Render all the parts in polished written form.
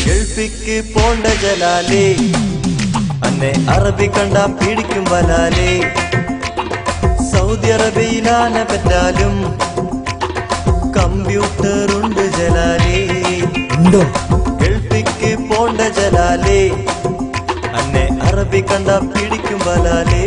ഗൾഫിക്ക് പോണ്ട ജലാലേ അന്നെ അറബി കണ്ട പിടിക്കും വലാലേ സൗദി അറേബ്യയിലാന പറ്റാലും കമ്പ്യൂട്ടർ ഉണ്ട് ജലാലേ ഗൾഫിക്ക് പോണ്ട ജലാലേ അന്നെ അറബി കണ്ട പിടിക്കും വലാലേ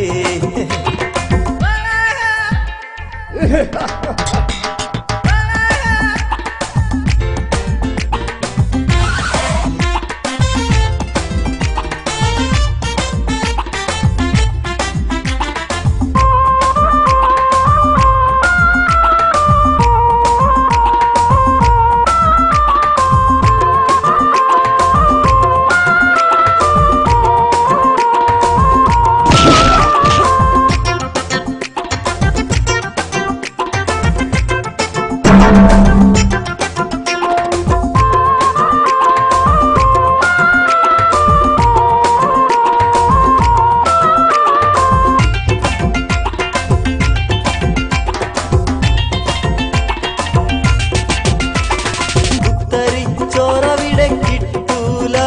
ചോറവിടെ കിട്ടൂല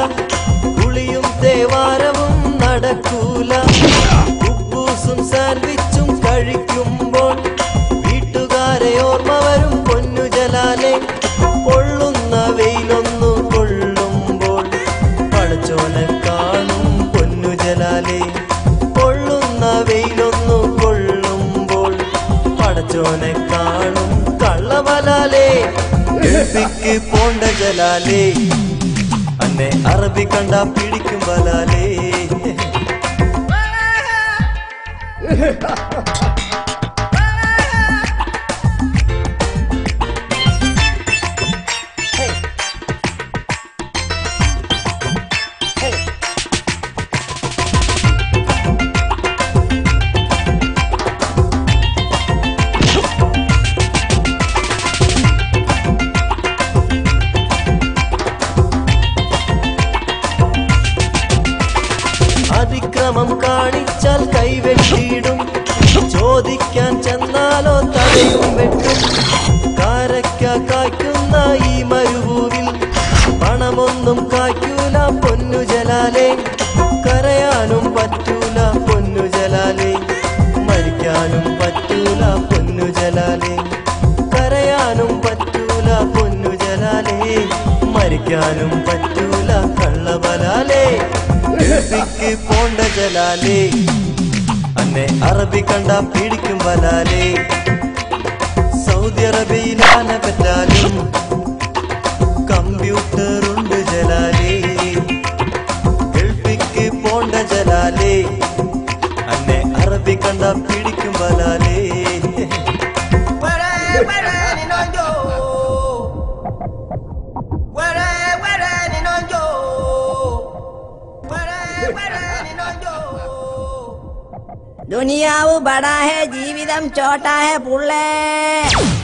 കുളിയും തേവാരവും നടക്കൂല ഉപ്പൂസും സാൻഡ്വിച്ചും കഴിക്കുമ്പോൾ വീട്ടുകാരെ ഓർമ്മ വരും പൊന്നു ജലാലേ പൊള്ളുന്ന വെയിലൊന്നു കൊള്ളുമ്പോൾ പടച്ചോനെ കാണും പൊന്നു ജലാലേ പൊള്ളുന്ന വെയിലൊന്നു കൊള്ളുമ്പോൾ പടച്ചോനെ കാണും കള്ളവലാലേ ഗൾഫിക്ക് പോണ്ട ജലാലേ അന്നെ അറബി കണ്ട പിടിക്കും വലാലേ അതിക്രമം കാണിച്ചാൽ കൈവെട്ടിയിടും ചോദിക്കാൻ ചെന്നാലോ തലയും വെട്ടും കാരക്ക കായ്ക്കുന്ന ഈ മരുഭൂവിൽ പണമൊന്നും കായ്ക്കൂല പൊന്നു ജലാലേ കരയാനും പറ്റൂല പൊന്നു ജലാലേ മരിക്കാനും പറ്റൂല പൊന്നു ജലാലേ കരയാനും പറ്റൂല പൊന്നു ജലാലേ മരിക്കാനും പറ്റൂല കള്ളബലാലേ ഗൾഫിക്ക് പോണ്ട ജലാലേ അന്നെ അറബി കണ്ട പിടിക്കും വലാലേ സൗദി അറേബ്യയിലാന പറ്റാലും കമ്പ്യൂട്ടർ ഉണ്ട് ജലാലേ ഗൾഫിക്ക് പോണ്ട ജലാലേ അന്നെ അറബി കണ്ട പിടിക്കും വലാലേ दुनियाव बड़ा है जीवितम छोटा है पुल्ले।